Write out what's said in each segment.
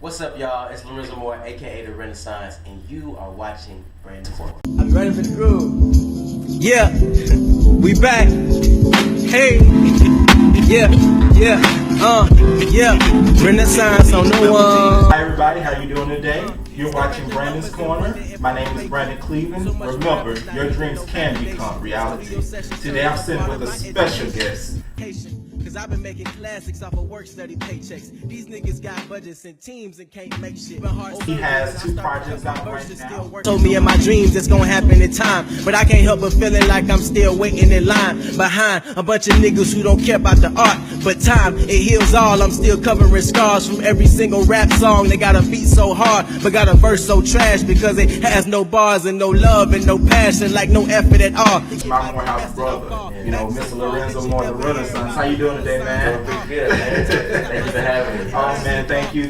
What's up, y'all? It's Lorenzo Moore, aka The Renaissance, and you are watching Brandon's Corner. I'm ready for the groove. Yeah, we back. Hey, yeah, Renaissance on the one. Hi everybody, how you doing today? You're watching Brandon's Corner. My name is Brandon Cleveland. Remember, your dreams can become reality. Today I'm sitting with a special guest. Cause I've been making classics off of work study paychecks. These niggas got budgets and teams and can't make shit. He has 2 projects out right now. Told me in my dreams it's gonna happen in time, but I can't help but feeling like I'm still waiting in line behind a bunch of niggas who don't care about the art. But time, it heals all. I'm still covering scars from every single rap song. They got a beat so hard, but got a verse so trash because it has no bars and no love and no passion, like no effort at all. It's my Morehouse brother, you know, Mr. Lorenzo Moore, the Renaissance. How you doing today, man? Pretty good, man. Thank you for having me. Oh man, thank you.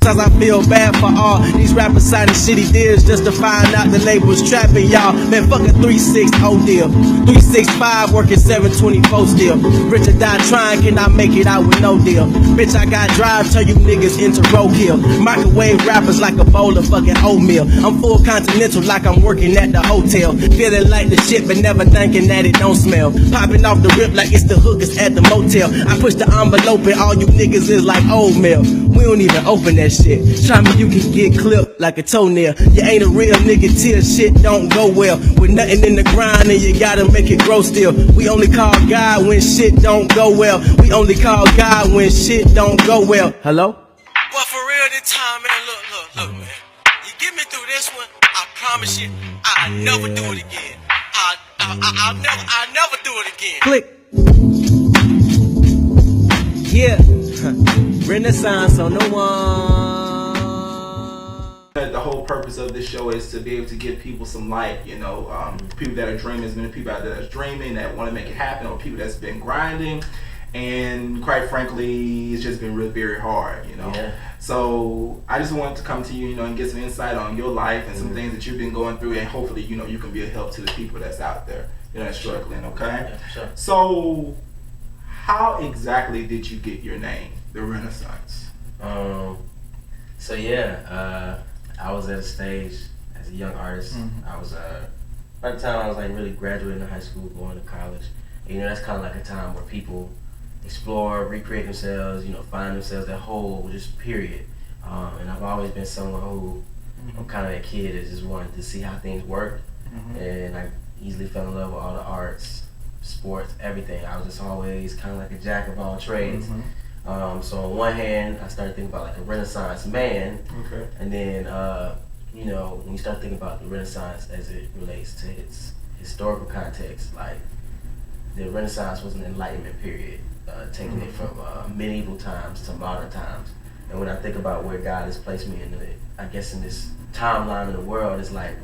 Sometimes I feel bad for all these rappers signing shitty deals just to find out the label's trapping y'all. Man, fuck a 3-6 deal, 365 working 724 still. Rich or die trying, can I make it out with no deal? Bitch, I got drive, turn you niggas into roadkill. Microwave rappers like a bowl of fucking oatmeal. I'm full continental like I'm working at the hotel. Feeling like the shit but never thinking that it don't smell. Popping off the rip like it's the hookers at the motel. I push the envelope and all you niggas is like old mail. We don't even open that shit. Try me, you can get clipped like a toenail. You ain't a real nigga till shit don't go well. With nothing in the grind and you gotta make it grow still. We only call God when shit don't go well. We only call God when shit don't go well. Hello? Well, for real this time, man, look, man. You get me through this one, I promise you, I'll never do it again. I'll never do it again. Click. Yeah. Renaissance on the one. The whole purpose of this show is to be able to give people some light, you know, people that are dreaming. There's many people out there that's dreaming, that want to make it happen, or people that's been grinding, and quite frankly, it's just been really very hard, you know. Yeah. So I just wanted to come to you, you know, and get some insight on your life and some things that you've been going through, and hopefully, you know, you can be a help to the people that's out there, you know, that's struggling. Okay. Yeah, sure. So, how exactly did you get your name, The Renaissance? So yeah, I was at a stage as a young artist. I was by the time I was like really graduating high school, going to college. You know, that's kind of like a time where people explore, recreate themselves, you know, find themselves, that whole just period. And I've always been someone who, I'm kind of that kid that just wanted to see how things work. And I easily fell in love with all the arts, sports, everything. I was just always kind of like a jack of all trades. So on one hand, I started thinking about like a Renaissance man. Okay. And then, you know, when you start thinking about the Renaissance as it relates to its historical context, like the Renaissance was an enlightenment period, taking it from medieval times to modern times. And when I think about where God has placed me in I guess in this timeline of the world, it's like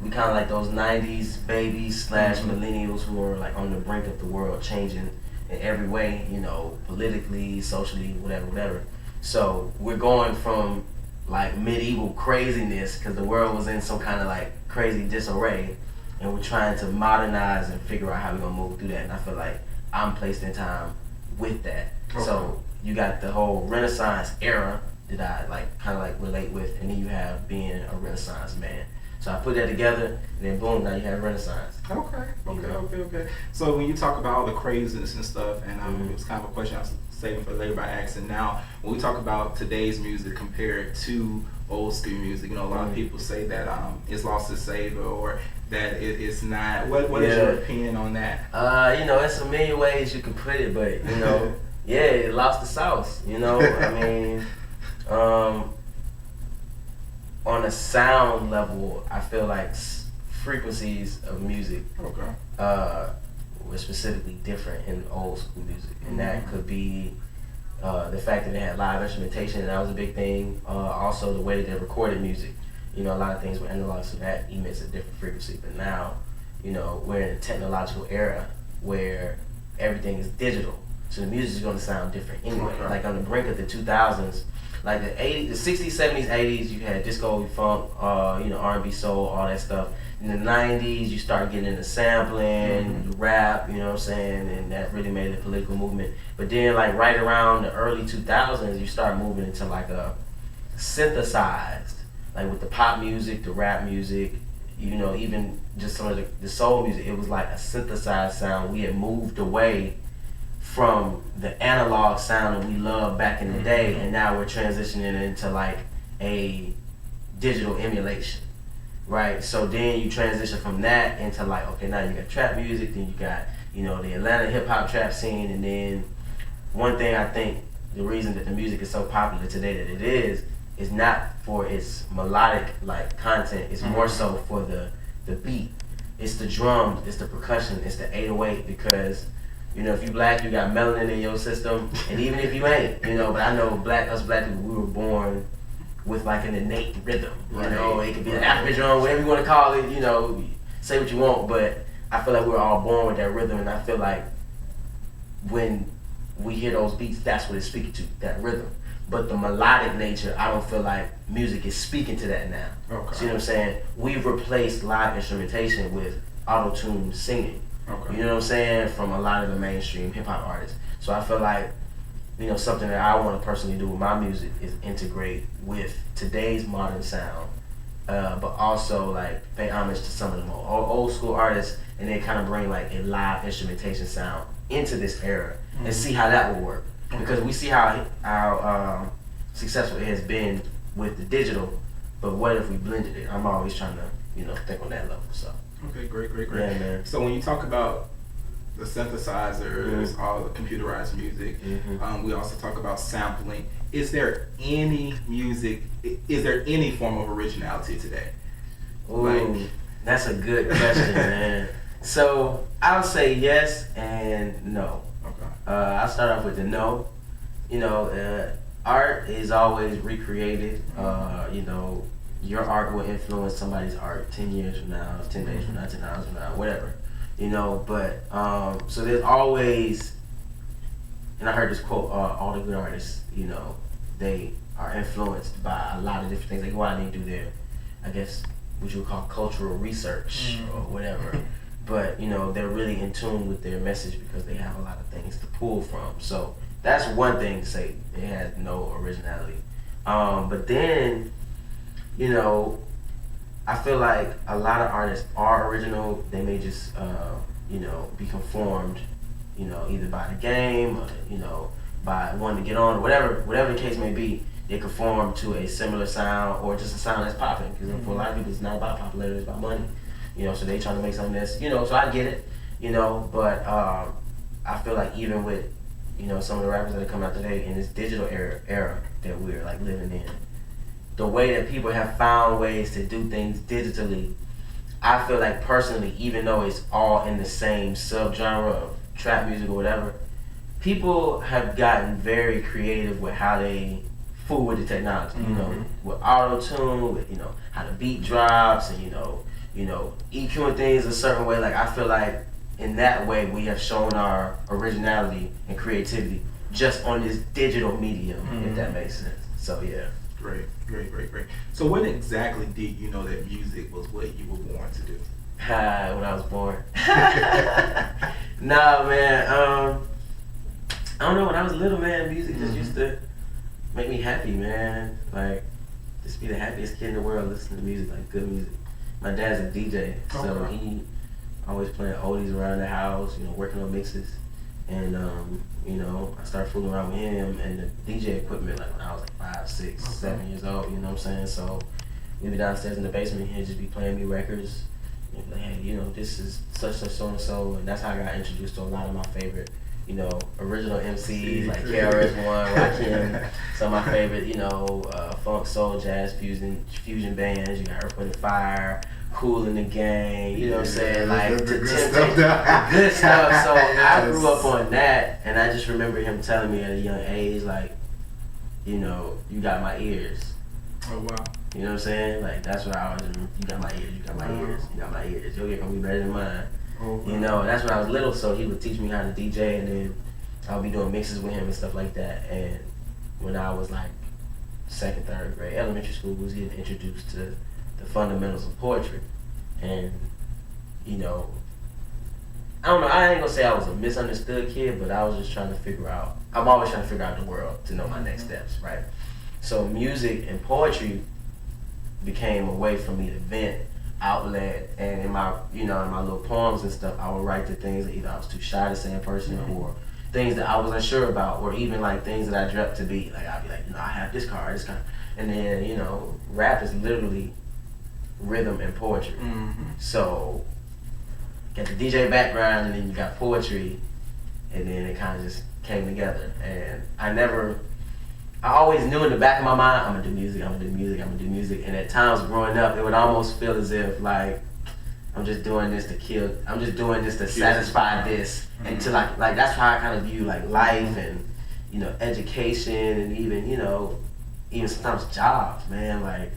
we kind of like those 90s babies / millennials who are like on the brink of the world changing in every way, you know, politically, socially, whatever. So we're going from like medieval craziness because the world was in some kind of like crazy disarray, and we're trying to modernize and figure out how we're gonna move through that. And I feel like I'm placed in time with that. Okay. So you got the whole Renaissance era that I like kind of like relate with, and then you have being a Renaissance man. So I put that together, and then boom, now you have Renaissance. Okay. So when you talk about all the craziness and stuff, and it was kind of a question I was saving for later by asking now, when we talk about today's music compared to old school music, you know, a lot of people say that it's lost its savor, or that it's not. What is your opinion on that? You know, it's a million ways you can put it, but you know, yeah, it lost the sauce. You know, I mean, on a sound level, I feel like frequencies of music were specifically different in old school music, and that could be the fact that they had live instrumentation, and that was a big thing. Also, the way that they recorded music. You know, a lot of things were analog, so that emits a different frequency. But now, you know, we're in a technological era where everything is digital, so the music is going to sound different anyway. Like on the brink of the 2000s, like the 60s, 70s, 80s, you had disco, funk, you know, R&B, soul, all that stuff. in the 90s, you start getting into sampling, rap, you know what I'm saying, and that really made it a political movement. But then, like, right around the early 2000s, you start moving into, like, a synthesized, like, with the pop music, the rap music, you know, even just some of the soul music, it was like a synthesized sound. We had moved away from the analog sound that we loved back in the day, and now we're transitioning into, like, a digital emulation. Right, so then you transition from that into, like, okay, now you got trap music, then you got, you know, the Atlanta hip hop trap scene, and then one thing I think the reason that the music is so popular today that it is not for its melodic, like, content, it's more so for the beat. It's the drums, it's the percussion, it's the 808, because, you know, if you black, you got melanin in your system, and even if you ain't, you know, but I know us black people, we were born with, like, an innate rhythm, you know, it could be an African drum, whatever you want to call it, you know, say what you want, but I feel like we're all born with that rhythm, and I feel like when we hear those beats, that's what it's speaking to, that rhythm. But the melodic nature, I don't feel like music is speaking to that now. Okay. See what I'm saying? We've replaced live instrumentation with auto-tune singing. Okay. You know what I'm saying? From a lot of the mainstream hip-hop artists. So I feel like, you know, something that I want to personally do with my music is integrate with today's modern sound, but also, like, pay homage to some of the more old school artists, and then kind of bring, like, a live instrumentation sound into this era and see how that will work. Because we see how successful it has been with the digital, but what if we blended it? I'm always trying to, you know, think on that level. So. Okay, great. Yeah, man. So when you talk about the synthesizers, all the computerized music, we also talk about sampling. Is there any form of originality today? Ooh, that's a good question, man. So I would say yes and no. Okay. I'll start off with the no. You know, art is always recreated. You know, your art will influence somebody's art 10 years from now, 10 days from now, 10 hours from now, whatever. You know, but so there's always, and I heard this quote: all the good artists, you know, they are influenced by a lot of different things. They go out and they do their, I guess, what you would call cultural research or whatever. But, you know, they're really in tune with their message because they have a lot of things to pull from. So that's one thing to say. It has no originality. But then, you know, I feel like a lot of artists are original. They may just, you know, be conformed, you know, either by the game or, you know, by wanting to get on, whatever the case may be. They conform to a similar sound or just a sound that's popping. Because for a lot of people, it's not about popularity, it's about money. You know, so they trying to make something that's, you know, so I get it, you know, but I feel like even with, you know, some of the rappers that are coming out today in this digital era that we're, like, living in, the way that people have found ways to do things digitally, I feel like personally, even though it's all in the same subgenre of trap music or whatever, people have gotten very creative with how they fool with the technology, you know, with auto-tune, with, you know, how the beat drops and, you know, EQing things a certain way. Like, I feel like in that way we have shown our originality and creativity just on this digital medium, if that makes sense. So yeah. Great. So when exactly did you know that music was what you were born to do? When I was born. Nah, man. I don't know. When I was little, man, music just used to make me happy, man. Like, just be the happiest kid in the world listening to music, like good music. My dad's a DJ, so he always playing oldies around the house, you know, working on mixes. And, you know, I started fooling around with him and the DJ equipment, like, when I was like 5, 6, 7 years old, you know what I'm saying? So we'd be downstairs in the basement, he'd just be playing me records. And like, hey, you know, this is such, so-and-so. And that's how I got introduced to a lot of my favorite, you know, original MCs, like KRS-One, Rakim, some of my favorite, you know, funk, soul, jazz, fusion bands. You got Earth, Wind & Fire, Kool and the Gang, you know what I'm saying? Like, the good stuff. So I grew up on that, and I just remember him telling me at a young age, like, you know, you got my ears. Oh, wow. You know what I'm saying? Like, that's what I always remember. You got my ears, you got my ears, you got my ears. Your ear gonna be better than mine. Oh, wow. You know, that's when I was little, so he would teach me how to DJ, and then I would be doing mixes with him and stuff like that. And when I was like 2nd, 3rd grade, elementary school, was getting introduced to the fundamentals of poetry. And, you know, I don't know, I ain't gonna say I was a misunderstood kid, but I was just trying to figure out, I'm always trying to figure out the world to know my next steps, right? So music and poetry became a way for me to vent, outlet, and in my, you know, in my little poems and stuff, I would write the things that either I was too shy to say in person, or things that I was unsure about, or even like things that I dreamt to be. Like I'd be like, you know, I have this car, and then, you know, rap is literally rhythm and poetry. So got the DJ background, and then you got poetry, and then it kind of just came together. And I always knew in the back of my mind, I'm gonna do music, I'm gonna do music, I'm gonna do music. And at times growing up, it would almost feel as if like I'm just doing this to satisfy this, until like that's how I kind of view like life and, you know, education, and even, you know, even sometimes jobs, man. Like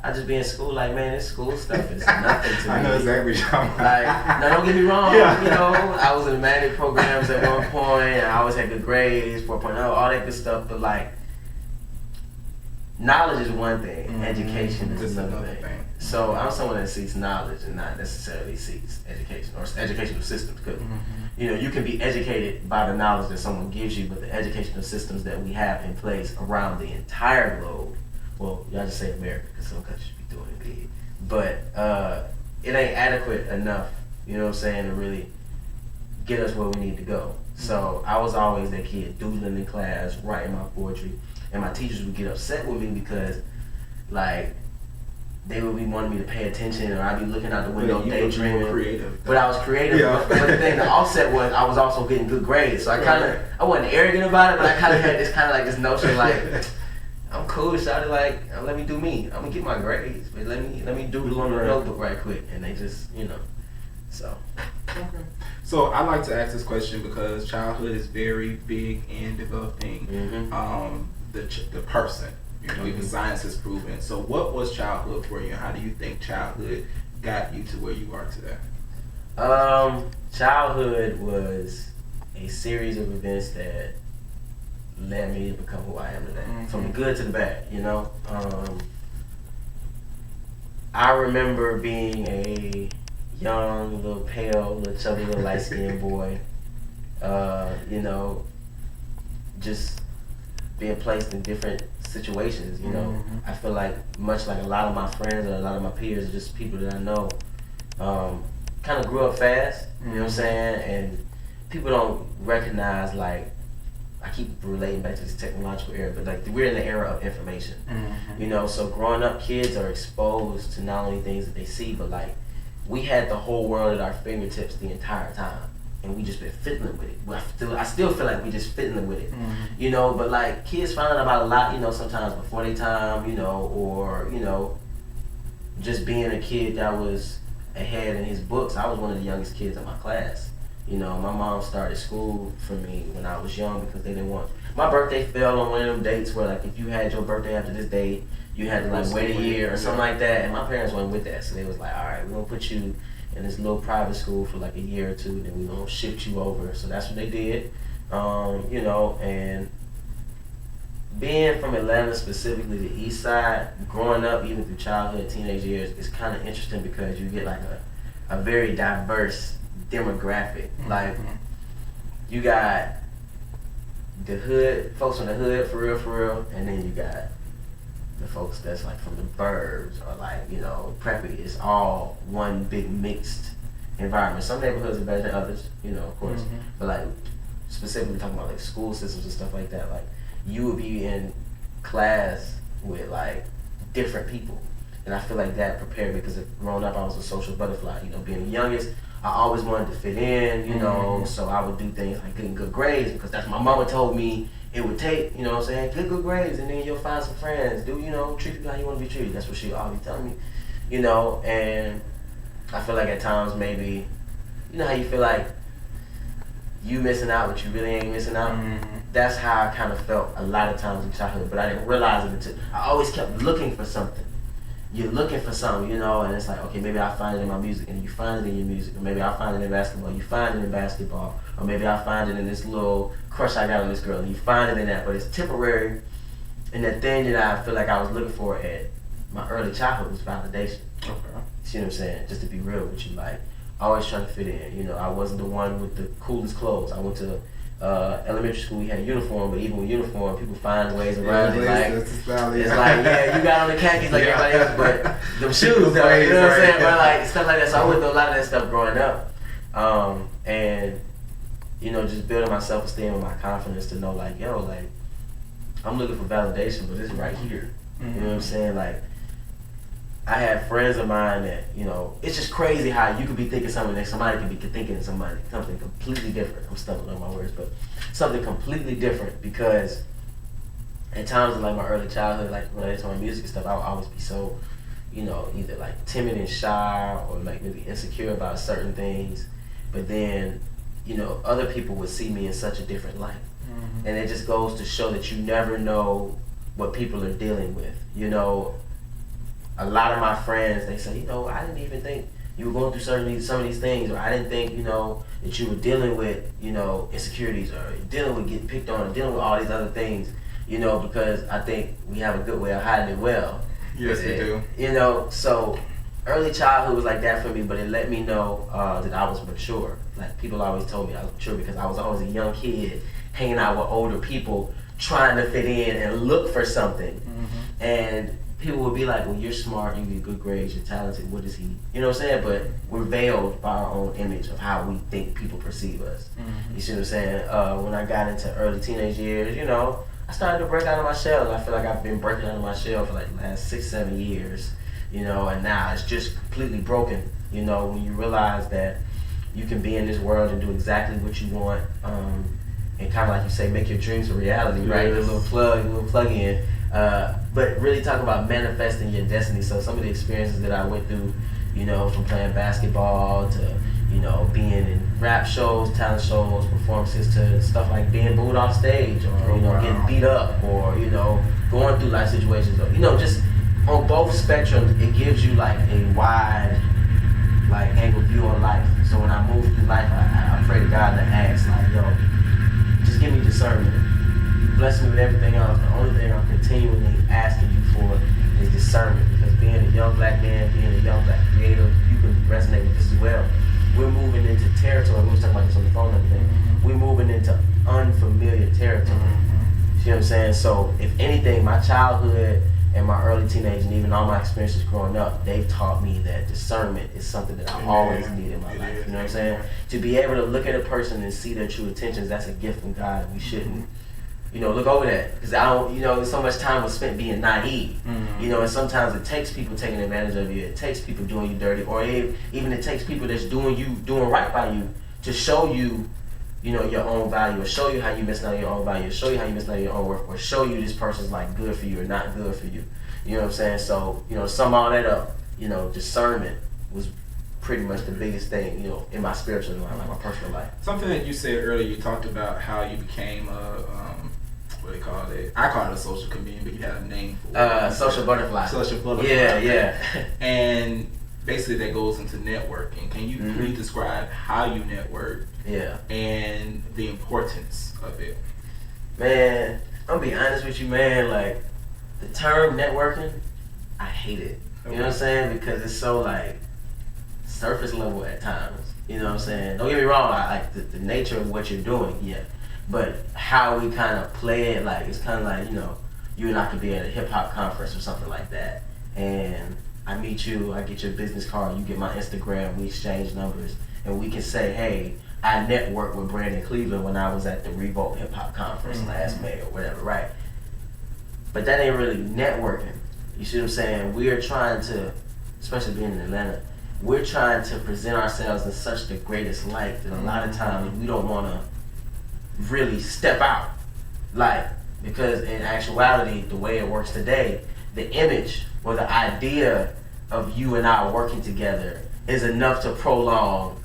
I just be in school, like, man, this school stuff is nothing to me. I know exactly. Like, no, don't get me wrong. Yeah. You know, I was in the magnet programs at one point, and I always had good grades, 4.0, all that good stuff. But like, knowledge is one thing, education is another thing. So I'm someone that seeks knowledge and not necessarily seeks education or educational systems. Because you know, you can be educated by the knowledge that someone gives you, but the educational systems that we have in place around the entire globe. Well, y'all just say America, because some countries be doing it big. But it ain't adequate enough, you know what I'm saying, to really get us where we need to go. So I was always that kid doodling in class, writing my poetry, and my teachers would get upset with me because, like, they would be wanting me to pay attention, or I'd be looking out the window daydreaming. But I was creative. Yeah. But the thing, the offset was I was also getting good grades. So I wasn't arrogant about it, but I kind of had this notion like, I'm cool, shawty, like, let me do me. I'm gonna get my grades, but let me doodle on the notebook right quick. And they just, you know, so. Okay. So I like to ask this question because childhood is very big in developing the person. You know, even science has proven. So what was childhood for you, and how do you think childhood got you to where you are today? Childhood was a series of events that led me to become who I am today, from the good to the bad, you know. I remember being a young, little pale, little chubby, little light-skinned boy, you know, just being placed in different situations, you know. I feel like, much like a lot of my friends or a lot of my peers, just people that I know, kind of grew up fast, you know what I'm saying, and people don't recognize, like, I keep relating back to this technological era, but like we're in the era of information, you know. So growing up, kids are exposed to not only things that they see, but like we had the whole world at our fingertips the entire time, and we just been fiddling with it. I still feel like we just fiddling with it, you know. But like kids find out about a lot, you know, sometimes before their time, you know, or you know, just being a kid that was ahead in his books. I was one of the youngest kids in my class. You know, my mom started school for me when I was young because they didn't want... My birthday fell on one of them dates where, like, if you had your birthday after this date, you had to, like, wait a year or something like that. And my parents weren't with that. So they was like, all right, we're going to put you in this little private school for, like, a year or two, and then we're going to shift you over. So that's what they did. You know, and being from Atlanta, specifically the east side, growing up, even through childhood, teenage years, it's kind of interesting because you get, like, a very diverse demographic. Like you got the hood folks from the hood for real, and then you got the folks that's like from the burbs or like, you know, preppy. It's all one big mixed environment. Some neighborhoods are better than others, you know, of course, but like specifically talking about like school systems and stuff like that, like you would be in class with like different people, and I feel like that prepared me because growing up I was a social butterfly, you know, being the youngest. I always wanted to fit in, you know, so I would do things like getting good grades because that's what my mama told me it would take, you know what I'm saying, get good grades and then you'll find some friends, you know, treat people how you want to be treated. That's what she always telling me, you know. And I feel like at times maybe, you know how you feel like you missing out but you really ain't missing out? That's how I kind of felt a lot of times in childhood, but I didn't realize it until I always kept looking for something. You're looking for something, you know, and it's like, okay, maybe I'll find it in my music, and you find it in your music, or maybe I'll find it in basketball, you find it in basketball, or maybe I'll find it in this little crush I got on this girl, and you find it in that, but it's temporary, and that thing that I feel like I was looking for at my early childhood was validation. See what I'm saying? Just to be real with you, like always trying to fit in. You know, I wasn't the one with the coolest clothes. I went to elementary school, we had uniform, but even with uniform, people find ways around it. Like it's like, yeah, you got on the khakis like everybody else, but them shoes, though, you know what I'm saying? But like stuff like that. So I went through a lot of that stuff growing up, and you know, just building my self-esteem and my confidence to know, like, yo, like I'm looking for validation, but it's right here. You know what I'm saying? Like, I have friends of mine that, you know, it's just crazy how you could be thinking something and somebody could be thinking something completely different. I'm stumbling on my words, but something completely different, because at times in like my early childhood, like when I was on my music and stuff, I would always be so, you know, either like timid and shy or like maybe insecure about certain things. But then, you know, other people would see me in such a different light. And it just goes to show that you never know what people are dealing with. You know, a lot of my friends, they say, you know, I didn't even think you were going through some of these things, or I didn't think, you know, that you were dealing with, you know, insecurities, or dealing with getting picked on, or dealing with all these other things, you know, because I think we have a good way of hiding it well. Yes, we do. You know, so early childhood was like that for me, but it let me know that I was mature. Like, people always told me I was mature because I was always a young kid hanging out with older people, trying to fit in and look for something. And people would be like, well, you're smart, you get good grades, you're talented, what is he? You know what I'm saying? But we're veiled by our own image of how we think people perceive us. You see what I'm saying? When I got into early teenage years, you know, I started to break out of my shell. I feel like I've been breaking out of my shell for like the last 6-7 years, you know, and now it's just completely broken. You know, when you realize that you can be in this world and do exactly what you want, and kind of like you say, make your dreams a reality, right? A little plug in. But really talk about manifesting your destiny. So some of the experiences that I went through, you know, from playing basketball to, you know, being in rap shows, talent shows, performances, to stuff like being booed off stage, or, you know, getting beat up, or, you know, going through life situations, or, you know, just on both spectrums, it gives you like a wide, like, angle view on life. So when I move through life, I pray to God to ask, like, yo, just give me discernment. You bless me with everything else. The only thing I'm continually asking you for is discernment, because being a young black man, being a young black creator, you can resonate with this as well. We're moving into territory. We were talking about this on the phone and everything. We're moving into unfamiliar territory. See what I'm saying? So if anything, my childhood and my early teenage, and even all my experiences growing up, they've taught me that discernment is something that I always need in my life. You know what I'm saying? To be able to look at a person and see their true intentions, that's a gift from God, and we shouldn't, you know, look over that. Because I don't, you know, so much time was spent being naive. You know, and sometimes it takes people taking advantage of you. It takes people doing you dirty, or even it takes people that's doing right by you to show you, you know, your own value, or show you how you missing out on your own value, or show you how you missing out on your own worth, or show you this person's like good for you or not good for you. You know what I'm saying? So, you know, sum all that up, you know, discernment was pretty much the biggest thing, you know, in my spiritual life, like my personal life. Something that you said earlier, you talked about how you became what do they call it? I call it a social chameleon, but you have a name for it. Social butterfly. Social butterfly. Yeah. And basically that goes into networking. Can you please describe how you network? Yeah. And the importance of it? Man, I'm gonna be honest with you, man, like, the term networking, I hate it. You know what I'm saying? Because it's so, like, surface level at times. You know what I'm saying? Don't get me wrong, I like the nature of what you're doing, yeah. But how we kind of play it, like, it's kind of like, you know, you and I could be at a hip-hop conference or something like that. And I meet you, I get your business card, you get my Instagram, we exchange numbers, and we can say, hey, I networked with Brandon Cleveland when I was at the Revolt Hip-Hop Conference last May or whatever, right? But that ain't really networking. You see what I'm saying? We are trying to, especially being in Atlanta, we're trying to present ourselves in such the greatest light that a lot of times we don't want to really step out. Like, because in actuality, the way it works today, the image or the idea of you and I working together is enough to prolong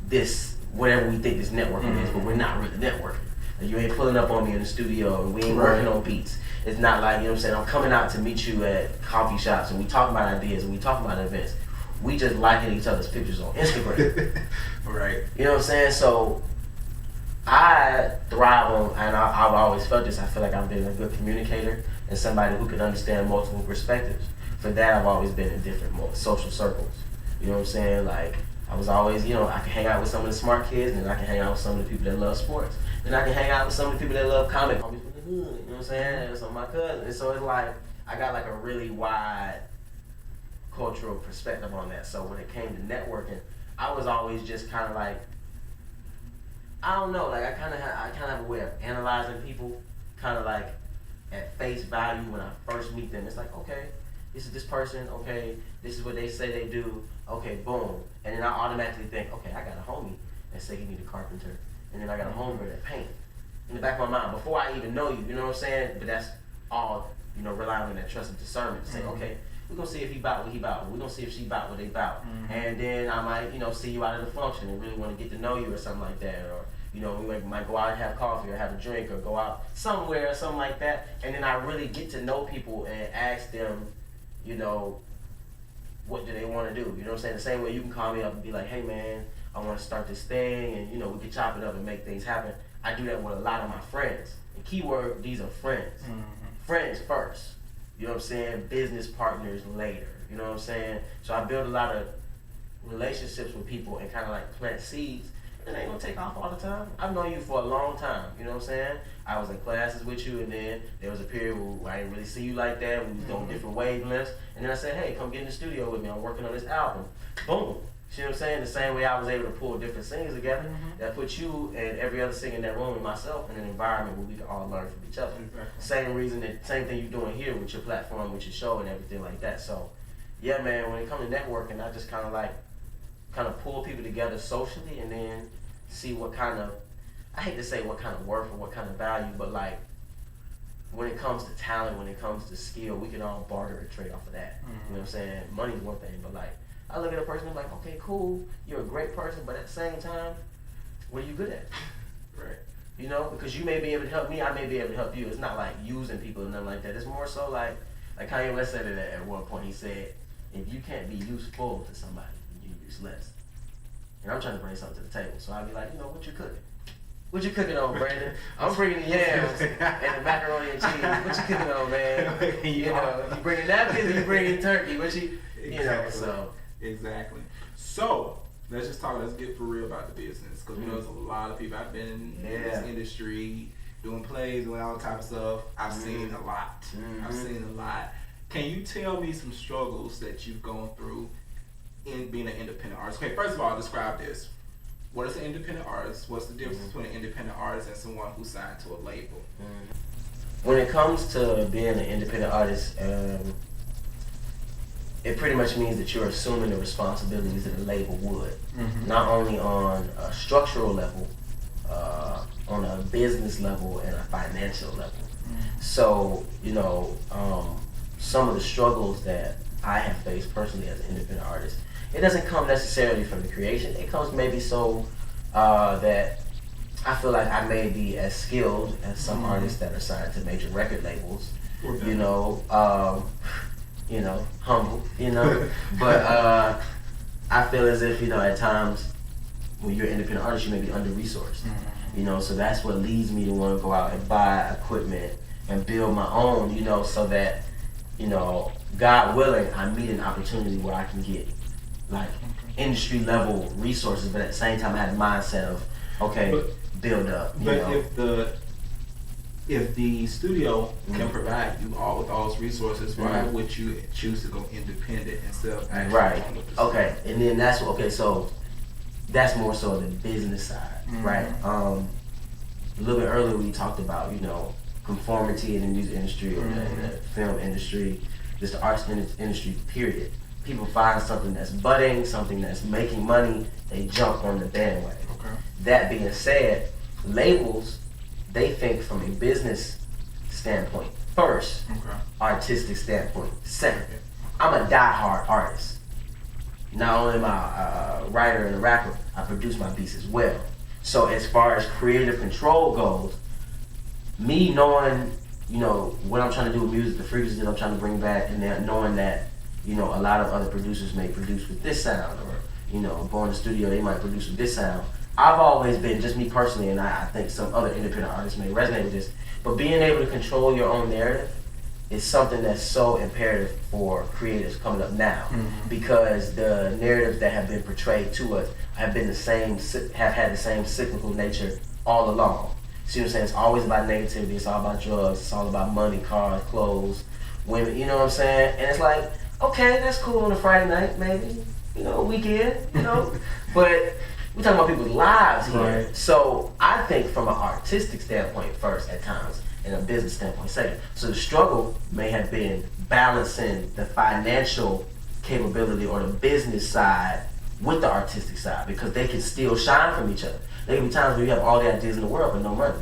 this, whatever we think this networking is, but we're not really networking. You ain't pulling up on me in the studio and we ain't working on beats. It's not like, you know what I'm saying, I'm coming out to meet you at coffee shops and we talk about ideas and we talk about events. We just liking each other's pictures on Instagram. Right. You know what I'm saying? So I thrive on, and I've always felt this, I feel like I've been a good communicator and somebody who can understand multiple perspectives. For that, I've always been in different social circles. You know what I'm saying? Like, I was always, you know, I can hang out with some of the smart kids, and then I can hang out with some of the people that love sports. Then I can hang out with some of the people that love comic, homies from the hood, you know what I'm saying? And some of my cousins. And so it's like, I got like a really wide cultural perspective on that. So when it came to networking, I was always just kind of like, I don't know, like I kind of have a way of analyzing people, kind of like at face value when I first meet them. It's like, okay, this is this person, okay, this is what they say they do, okay, boom. And then I automatically think, okay, I got a homie that say he need a carpenter, and then I got a homegirl that paint. In the back of my mind, before I even know you, you know what I'm saying? But that's all, you know, relying on that trust and discernment to say, okay, we're gonna see if he bout what he bout, we're gonna see if she bout what they bout. And then I might, you know, see you out of the function and really want to get to know you or something like that, or you know, we might go out and have coffee or have a drink or go out somewhere or something like that. And then I really get to know people and ask them, you know, what do they want to do? You know what I'm saying? The same way you can call me up and be like, hey man, I want to start this thing, and you know, we can chop it up and make things happen. I do that with a lot of my friends. And keyword, these are friends. Friends first. You know what I'm saying? Business partners later. You know what I'm saying? So I build a lot of relationships with people and kind of like plant seeds. It ain't gonna take off all the time. I've known you for a long time, you know what I'm saying? I was in classes with you, and then there was a period where I didn't really see you like that. We was going different wavelengths. And then I said, hey, come get in the studio with me. I'm working on this album. Boom. See what I'm saying? The same way I was able to pull different singers together, that put you and every other singer in that room and myself in an environment where we can all learn from each other. Same reason, same thing you're doing here with your platform, with your show and everything like that. So, yeah, man, when it comes to networking, I just kind of pull people together socially, and then see what kind of, I hate to say what kind of worth or what kind of value, but like when it comes to talent, when it comes to skill, we can all barter or trade off of that. You know what I'm saying? Money's one thing, but like I look at a person and I'm like, okay, cool, you're a great person, but at the same time, what are you good at? Right. You know, because you may be able to help me, I may be able to help you. It's not like using people and nothing like that. It's more so like Kanye West said it at one point. He said, if you can't be useful to somebody, you're useless. And I'm trying to bring something to the table. So I'll be like, you know, what you cooking? What you cooking on, Brandon? I'm bringing the yams and the macaroni and cheese. What you cooking on, man? You know, you bringing napkins or you bringing turkey? What you know, so. Exactly. So, let's get for real about the business. Because we know there's a lot of people. I've been in this industry, doing plays, doing all type of stuff. I've seen a lot. I've seen a lot. Can you tell me some struggles that you've gone through in being an independent artist? Okay, first of all, describe this. What is an independent artist? What's the difference between an independent artist and someone who's signed to a label? When it comes to being an independent artist, it pretty much means that you're assuming the responsibilities that a label would. Not only on a structural level, on a business level and a financial level. So, you know, some of the struggles that I have faced personally as an independent artist, it doesn't come necessarily from the creation. It comes maybe so that I feel like I may be as skilled as some artists that are signed to major record labels. You know, humble, you know. But I feel as if, you know, at times when you're an independent artist, you may be under-resourced. You know, so that's what leads me to want to go out and buy equipment and build my own, you know, so that, you know, God willing, I meet an opportunity where I can get like industry level resources, but at the same time I had a mindset of, okay, build up. But if the studio can provide you all with all those resources, why would you choose to go independent instead of actually going with the studio? Okay, and then so that's more so the business side, right? A little bit earlier we talked about, you know, conformity in the music industry or the film industry, just the arts industry, period. People find something that's budding, something that's making money, they jump on the bandwagon. That being said, labels, they think from a business standpoint first, artistic standpoint second. I'm a die-hard artist. Not only am I a writer and a rapper, I produce my beats as well. So as far as creative control goes, me knowing, you know, what I'm trying to do with music, the frequencies that I'm trying to bring back, and then knowing that, you know, a lot of other producers may produce with this sound, or, you know, go in the studio, they might produce with this sound. I've always been, just me personally, and I think some other independent artists may resonate with this, but being able to control your own narrative is something that's so imperative for creatives coming up now, because the narratives that have been portrayed to us have been have had the same cyclical nature all along. See what I'm saying? It's always about negativity. It's all about drugs. It's all about money, cars, clothes, women. You know what I'm saying? And it's like, okay, that's cool on a Friday night, maybe. You know, weekend. You know, but we're talking about people's lives here. Right. So I think from an artistic standpoint first, at times, and a business standpoint second. So the struggle may have been balancing the financial capability or the business side with the artistic side, because they can still shine from each other. There can be times where you have all the ideas in the world but no money.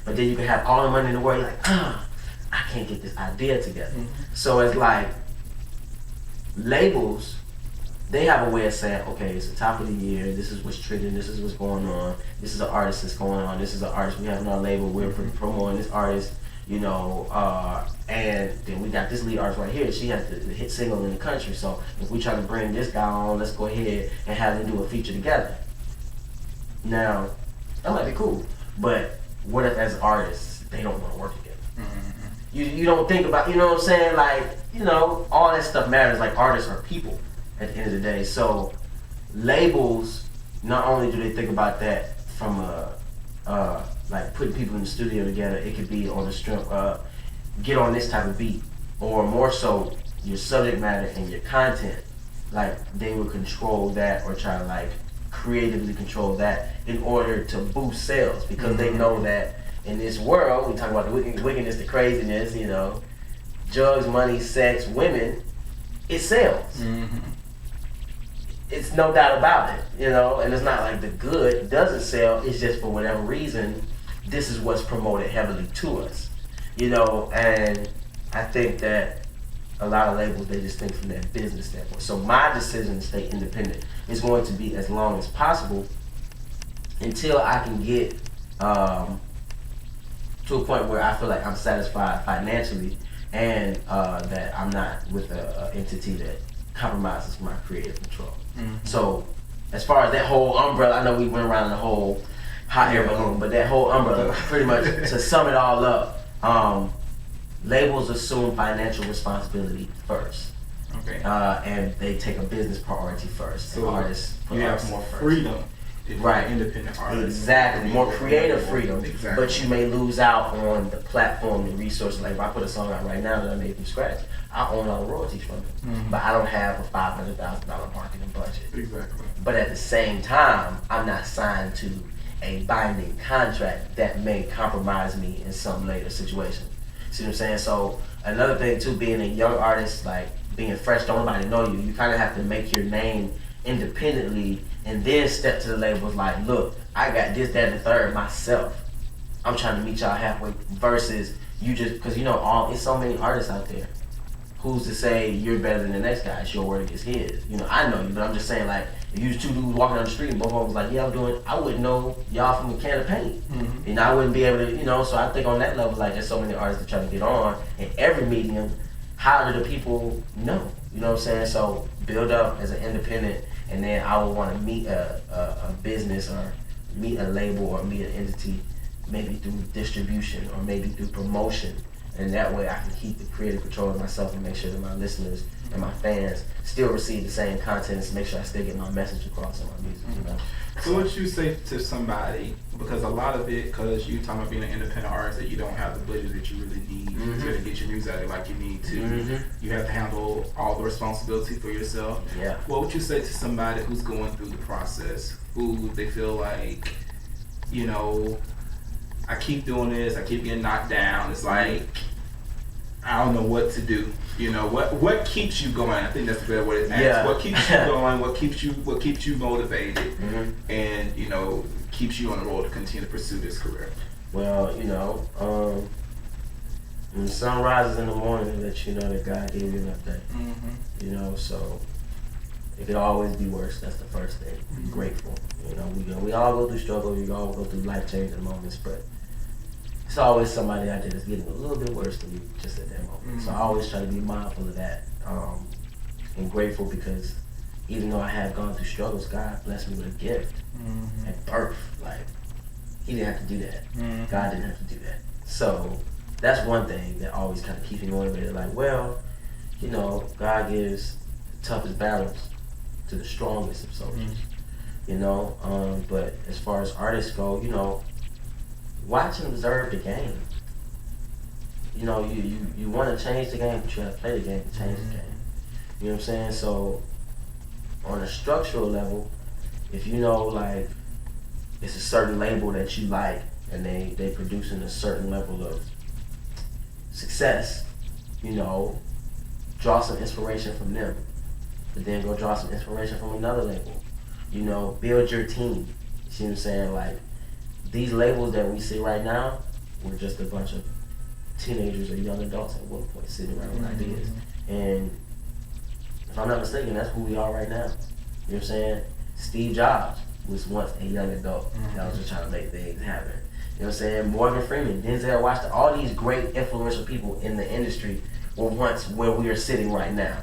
But then you can have all the money in the world, you're like, I can't get this idea together. So it's like labels, they have a way of saying, okay, it's the top of the year, this is what's trending, this is what's going on, this is an artist that's going on, this is an artist we have on our label, we're promoting this artist, you know, and then we got this lead artist right here, she has the hit single in the country, so if we try to bring this guy on, let's go ahead and have them do a feature together. Now, that might be cool, but what if as artists, they don't want to work together? You don't think about, you know what I'm saying, like, you know, all that stuff matters, like artists are people at the end of the day. So labels, not only do they think about that from like putting people in the studio together, it could be on the strength of get on this type of beat, or more so your subject matter and your content, like they would control that or try to like creatively control that in order to boost sales, because they know that in this world, we talk about the wickedness, the craziness, you know, drugs, money, sex, women, it sells. It's no doubt about it, you know, and it's not like the good doesn't sell, it's just for whatever reason, this is what's promoted heavily to us, you know, and I think that a lot of labels, they just think from that business standpoint. So my decision to stay independent is going to be as long as possible until I can get to a point where I feel like I'm satisfied financially, and that I'm not with an entity that compromises my creative control. So as far as that whole umbrella, I know we went around the whole hot air balloon, but that whole umbrella, pretty much to sum it all up, labels assume financial responsibility first. Okay. And they take a business priority first. So artists you have more freedom. Right. Independent artists. Exactly. More creative freedom. Exactly. But you may lose out on the platform, the resources. Like if I put a song out right now that I made from scratch, I own all the royalties from it. But I don't have a $500,000 marketing budget. Exactly. But at the same time, I'm not signed to a binding contract that may compromise me in some later situation. See what I'm saying? So another thing too, being a young artist, like being fresh, don't nobody know you. You kind of have to make your name independently, and then step to the labels like, look, I got this, that, and the third myself. I'm trying to meet y'all halfway, versus you just, because you know, it's so many artists out there. Who's to say you're better than the next guy? It's your word against his. You know, I know you, but I'm just saying, like, if you two dudes walking down the street and both of them was like, yeah, I'm doing, I wouldn't know y'all from a can of paint. And I wouldn't be able to, you know, so I think on that level, like, there's so many artists that try to get on in every medium. How do the people know? You know what I'm saying? So build up as an independent, and then I would want to meet a business or meet a label or meet an entity, maybe through distribution or maybe through promotion. And that way I can keep the creative control of myself and make sure that my listeners and my fans still receive the same content, and make sure I still get my message across in my music, you know? So what you say to somebody, because a lot of it, because you talking about being an independent artist, that you don't have the budget that you really need to get your music out there like you need to. You have to handle all the responsibility for yourself. Yeah. What would you say to somebody who's going through the process, who they feel like, you know, I keep doing this, I keep getting knocked down, it's like, I don't know what to do. You know, what keeps you going? I think that's the better way to ask. Yeah. What keeps you going? What keeps you motivated? And you know, keeps you on the road to continue to pursue this career? Well, you know, when the sun rises in the morning, it lets you know that God gave you an update. You know, so it could always be worse. That's the first thing. Be grateful. You know, we all go through struggle. We all go through life-changing moments, but it's always somebody out there that's getting a little bit worse than you just at that moment. So I always try to be mindful of that, and grateful, because even though I have gone through struggles, God blessed me with a gift at birth. Like, He didn't have to do that. God didn't have to do that. So that's one thing that always kind of keeps me motivated. Like, well, you know, God gives the toughest battles to the strongest of soldiers. You know, but as far as artists go, you know, watch and observe the game. You know, you want to change the game, but you have to play the game to change the game. You know what I'm saying? So, on a structural level, if you know, like, it's a certain label that you like, and they producing a certain level of success, you know, draw some inspiration from them. But then go draw some inspiration from another label. You know, build your team. You see what I'm saying? Like, these labels that we see right now were just a bunch of teenagers or young adults at one point sitting around with ideas. And if I'm not mistaken, that's who we are right now. You know what I'm saying? Steve Jobs was once a young adult that was just trying to make things happen. You know what I'm saying? Morgan Freeman, Denzel Washington, all these great influential people in the industry were once where we are sitting right now.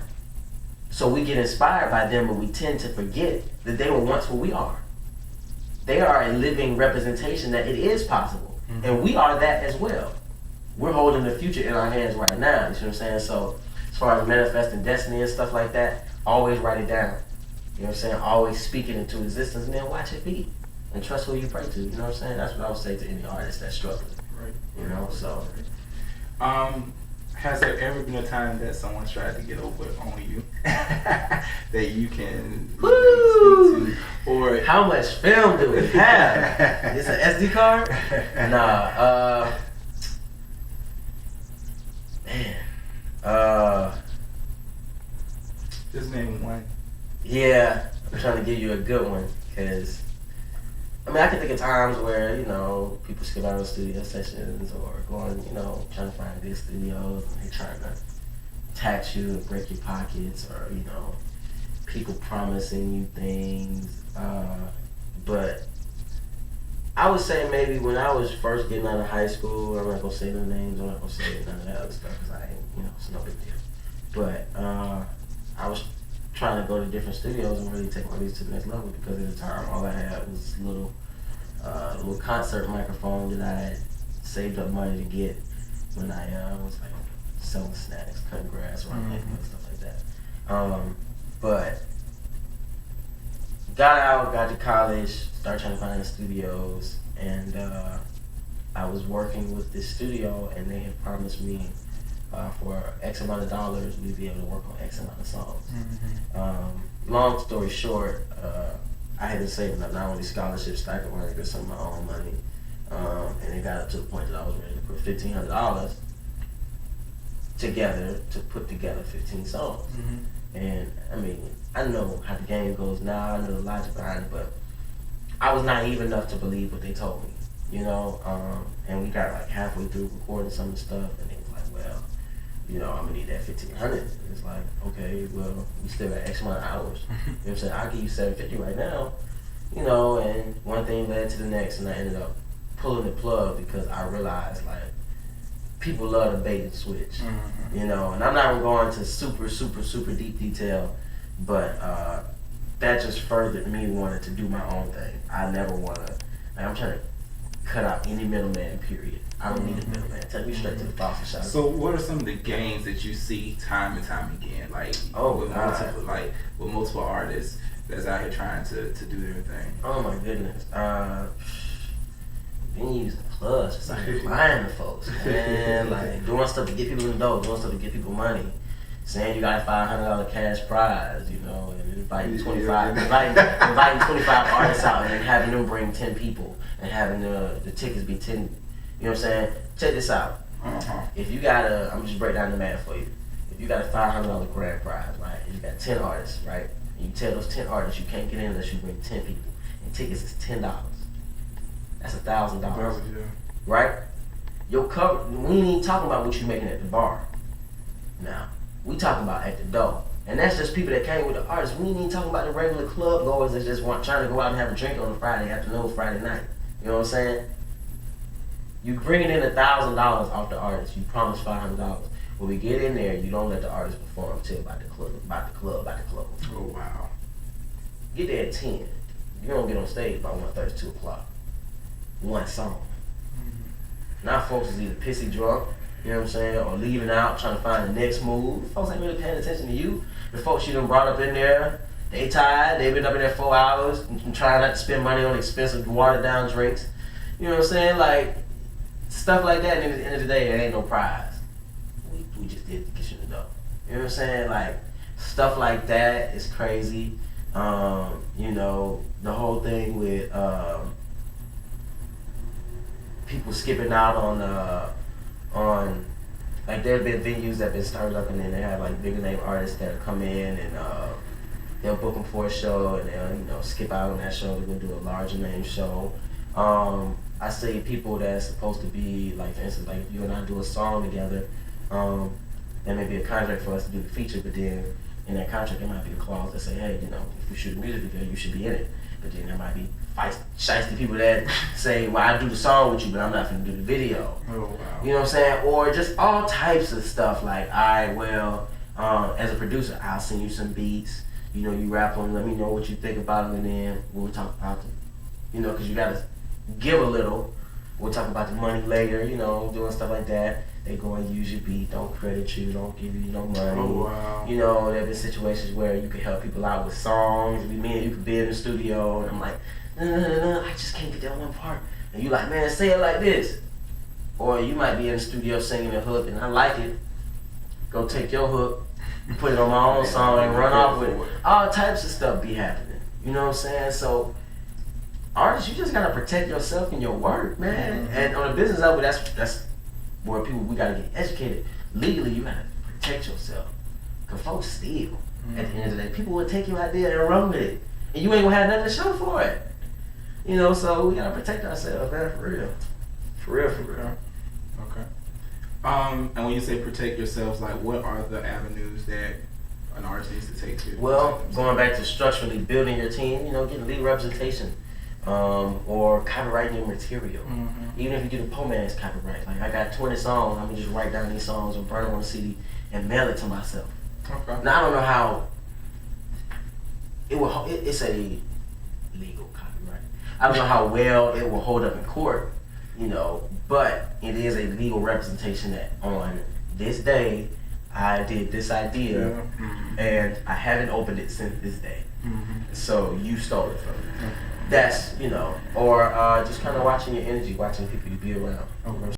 So we get inspired by them, but we tend to forget that they were once where we are. They are a living representation that it is possible. And we are that as well. We're holding the future in our hands right now. You see what I'm saying? So as far as manifesting destiny and stuff like that, always write it down. You know what I'm saying? Always speak it into existence and then watch it be. And trust who you pray to. You know what I'm saying? That's what I would say to any artist that's struggling. Right. You know, so. Has there ever been a time that someone tried to get over on you that you can speak to? Or how much film do we have? It's an SD card? Nah. Just name one. Yeah, I'm trying to give you a good one, because I mean, I can think of times where, you know, people skip out of studio sessions or going, you know, trying to find good studios and they're trying to tax you and break your pockets, or, you know, people promising you things. But I would say maybe when I was first getting out of high school, I'm not going to say no names, I'm not going to say none of that other stuff because I ain't, you know, it's no big deal. But I was trying to go to different studios and really take my music to the next level, because at the time all I had was a little concert microphone that I had saved up money to get when I was like selling snacks, cutting grass, running and stuff like that. But got out, got to college, started trying to find the studios, and I was working with this studio, and they had promised me for X amount of dollars, we'd be able to work on X amount of songs. Long story short, I had to save up not only scholarships, stipend money, but some of my own money. And it got up to the point that I was ready to put $1,500 together to put together 15 songs. And I mean, I know how the game goes now, I know the logic behind it, but I was naive enough to believe what they told me, you know? And we got like halfway through recording some of the stuff, and they was like, well, you know, I'm gonna need that 1,500. It's like, okay, well, we still got X amount of hours. You know what I'm saying? I'll give you $750 right now, you know, and one thing led to the next, and I ended up pulling the plug because I realized, like, people love to bait and switch, you know, and I'm not gonna go into super deep detail, but that just furthered me wanting to do my own thing. I never wanna, like, I'm trying to cut out any middleman, period. I don't need a middleman. Take me straight to the boss shop. So what are some of the games that you see time and time again, like with multiple artists that's out here trying to do their thing? Oh my goodness. Venues and clubs, just out here lying to folks, man. Like doing stuff to get people in the door, doing stuff to get people money. Saying you got a $500 cash prize, you know, and inviting 25 artists out and then having them bring 10 people and having the tickets be 10. You know what I'm saying? Check this out. If you got I'm just break down the math for you. If you got a $500 grand prize, right, and you got 10 artists, right, and you tell those 10 artists you can't get in unless you bring 10 people, and tickets is $10. That's $1,000, right? Your cover. We ain't even talking about what you making at the bar. Now, we talking about at the door, and that's just people that came with the artists. We ain't even talking about the regular club goers that just trying to go out and have a drink on a Friday afternoon, Friday night. You know what I'm saying? You bringing in $1,000 off the artist. You promise $500. When we get in there, you don't let the artist perform till about the club. Oh wow! Get there at 10. You don't get on stage by 1:30, 2 o'clock. One song. Now folks is either pissy drunk, You know what I'm saying? Or leaving out, trying to find the next move. Folks ain't really paying attention to you. The folks you done brought up in there, they tired. They've been up in there 4 hours and trying not to spend money on expensive watered down drinks. You know what I'm saying? Like, stuff like that. And at the end of the day, it ain't no prize. We just did get you the dough. You know what I'm saying? Like, stuff like that is crazy. You know, the whole thing with people skipping out on like there have been venues that been started up and then they have like bigger name artists that come in and they'll book them for a show and they'll skip out on that show to go do a larger name show. I see people that's supposed to be like, for instance, like you and I do a song together. There may be a contract for us to do the feature, but then in that contract there might be a clause that say, hey, if you shoot a music video, you should be in it. But then there might be shiesty people that say, well, I do the song with you, but I'm not going to do the video. Oh, wow. You know what I'm saying? Or just all types of stuff like, all right, well, as a producer, I'll send you some beats. You rap on them, let me know what you think about them, and then we'll talk about them. Because you got to give a little. We'll talk about the money later, doing stuff like that. They go and use your beat, don't credit you, don't give you no money. Oh, wow. There have been situations where you can help people out with songs. Me and you could be in the studio, and I'm like, no, I just can't get that one part. And you like, man, say it like this. Or you might be in the studio singing a hook, and I like it. Go take your hook, put it on my own song, and run off with it. All types of stuff be happening. You know what I'm saying? So, artists, you just gotta protect yourself and your work, man. And on a business level, that's where we gotta get educated. Legally, you gotta protect yourself. Cause folks steal. At the end of the day, people will take your idea and run with it, and you ain't gonna have nothing to show for it. So we gotta protect ourselves, man, for real. For real. Okay. And when you say protect yourselves, like what are the avenues that an artist needs to take to? Well, going back to structurally building your team, getting legal representation. Or copywriting your material. Even if you get a poor man's copyright. Like I got 20 songs, I'm gonna just write down these songs and burn them on a CD and mail it to myself. Okay. Now I don't know how it's a legal copyright. I don't know how well it will hold up in court, but it is a legal representation that on this day I did this idea and I haven't opened it since this day. So you stole it from me. That's, or just kind of watching your energy, watching people you be around. Okay.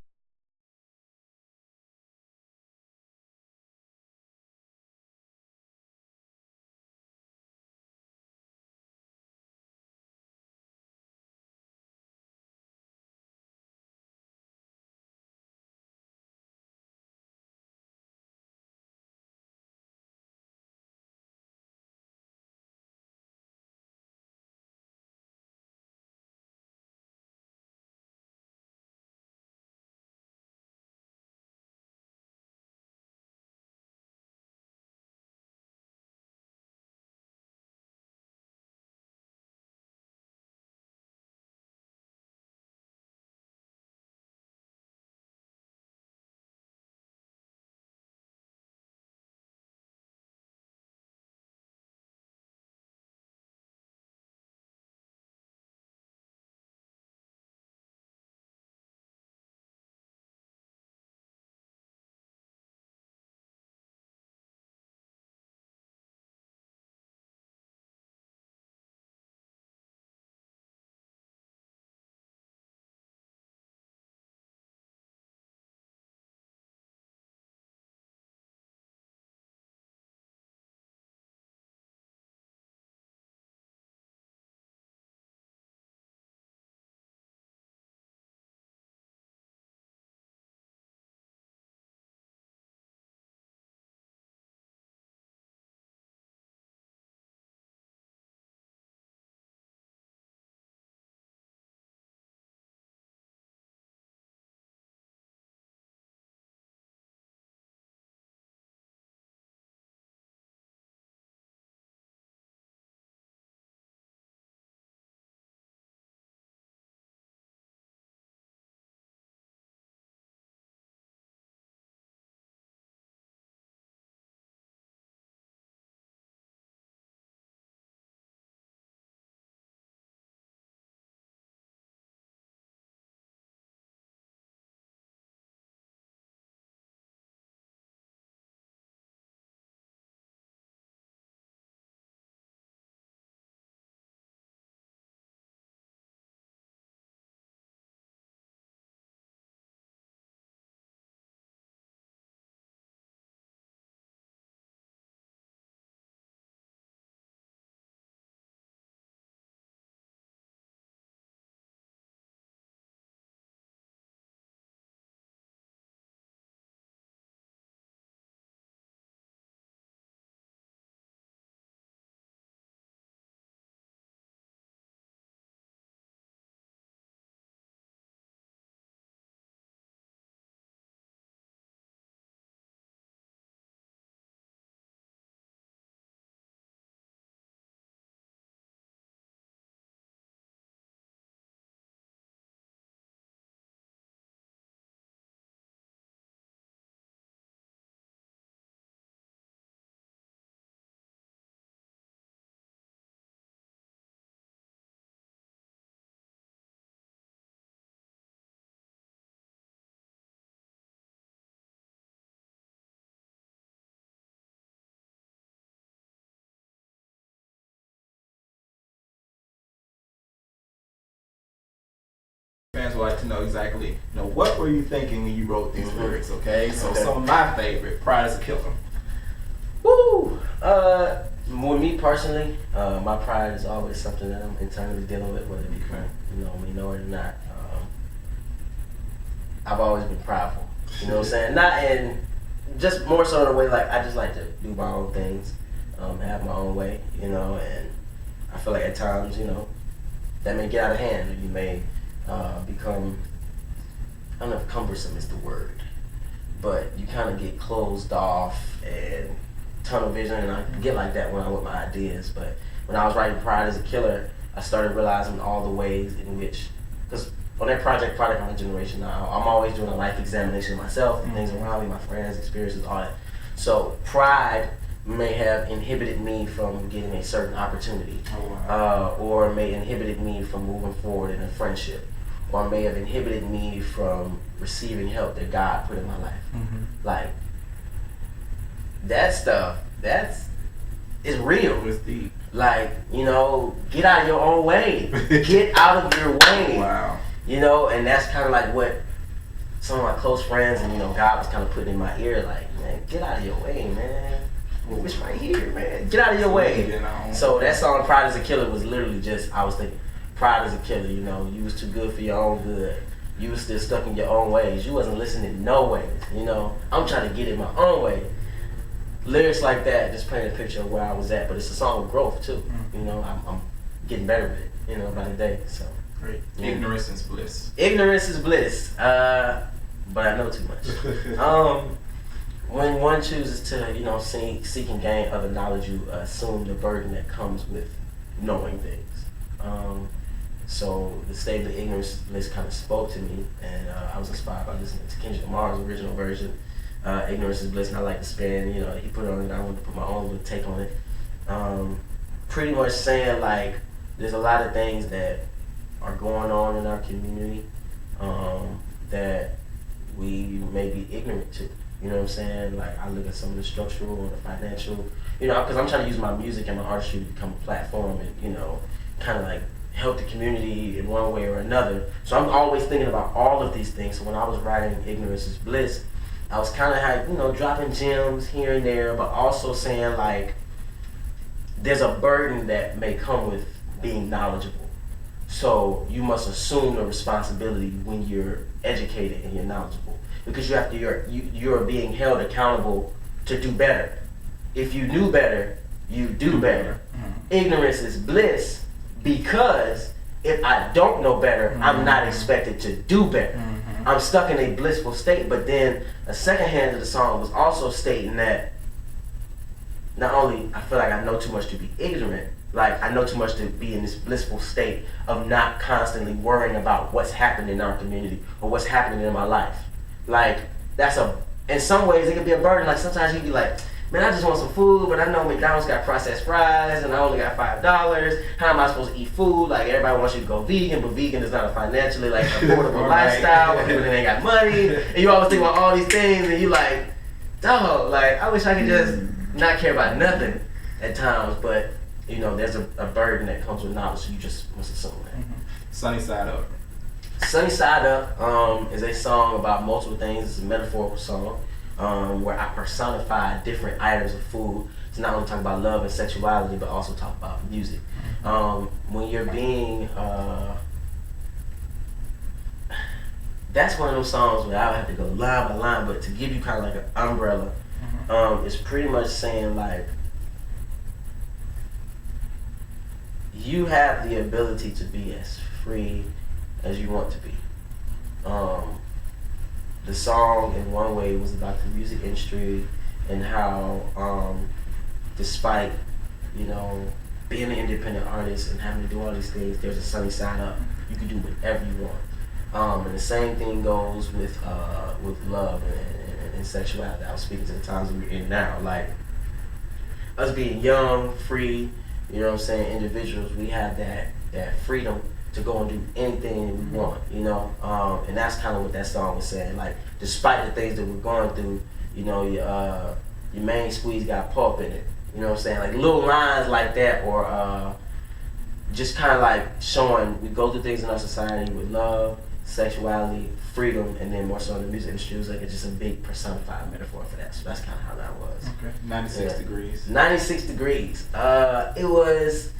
would like to know exactly, what were you thinking when you wrote these lyrics, okay? So some of my favorite, Pride is a Killer. Woo! With me personally, my pride is always something that I'm internally dealing with, whether it be we know it or not. I've always been prideful, you know what I'm saying? Not in, just more so in a way like I just like to do my own things, have my own way, and I feel like at times, that may get out of hand, or you may become, I don't know if cumbersome is the word, but you kind of get closed off and tunnel vision, and I get like that when I'm with my ideas. But when I was writing Pride is a Killer, I started realizing all the ways in which, because on that project, Product of My Generation, I'm always doing a life examination of myself, the things around me, my friends, experiences, all that. So pride may have inhibited me from getting a certain opportunity, or may inhibited me from moving forward in a friendship, or may have inhibited me from receiving help that God put in my life. Like, that stuff, it's real. It's deep. Like, get out of your own way. Get out of your way. Wow. And that's kind of like what some of my close friends and, God was kind of putting in my ear, like, man, get out of your way, man. It's right here, man. Get out of your way. So that song, Pride is a Killer, was literally just, I was thinking, Pride is a killer, you was too good for your own good. You was still stuck in your own ways. You wasn't listening no ways, I'm trying to get it my own way. Lyrics like that just paint a picture of where I was at, but it's a song of growth too. I'm getting better with it, by the day. So great. Ignorance is bliss. Ignorance is bliss, but I know too much. When one chooses to, seek and gain other knowledge, you assume the burden that comes with knowing things. So the statement ignorance is bliss kind of spoke to me, and I was inspired by listening to Kendrick Lamar's original version. Ignorance is bliss, and I like to spin, he put it on it, and I want to put my own little take on it. Pretty much saying, like, there's a lot of things that are going on in our community that we may be ignorant to. You know what I'm saying? Like, I look at some of the structural and the financial, because I'm trying to use my music and my artistry to become a platform and, kind of like help the community in one way or another. So I'm always thinking about all of these things. So when I was writing Ignorance is Bliss, I was kind of like, dropping gems here and there, but also saying, like, there's a burden that may come with being knowledgeable. So you must assume the responsibility when you're educated and you're knowledgeable, because you're being held accountable to do better. If you knew better, you do better. Ignorance is bliss, because if I don't know better, I'm not expected to do better. I'm stuck in a blissful state. But then a second hand of the song was also stating that not only I feel like I know too much to be ignorant, like I know too much to be in this blissful state of not constantly worrying about what's happening in our community or what's happening in my life. Like, in some ways it can be a burden. Like, sometimes you be like, man, I just want some food, but I know McDonald's got processed fries and I only got $5. How am I supposed to eat food? Like, everybody wants you to go vegan, but vegan is not a financially affordable lifestyle for people that ain't got money. And you always think about all these things, and you like, dog, like, I wish I could just not care about nothing at times. But there's a burden that comes with knowledge, so you just must assume that. Sunny Side Up. Sunny Side Up is a song about multiple things. It's a metaphorical song. Where I personify different items of food to not only talk about love and sexuality, but also talk about music. When you're being, that's one of those songs where I would have to go line by line, but to give you kind of like an umbrella, it's pretty much saying, like, you have the ability to be as free as you want to be. The song, in one way, was about the music industry and how, despite, being an independent artist and having to do all these things, there's a sunny side up. You can do whatever you want. And the same thing goes with love and sexuality. I was speaking to the times we're in now. Like, us being young, free, individuals, we have that freedom to go and do anything we want, and that's kind of what that song was saying. Like, despite the things that we're going through, your main squeeze got pulp in it. You know what I'm saying? Like, little lines like that, or just kind of like showing we go through things in our society with love, sexuality, freedom, and then more so in the music industry, it was like just a big personified metaphor for that. So that's kind of how that was. Okay. 96 degrees. 96 degrees. It was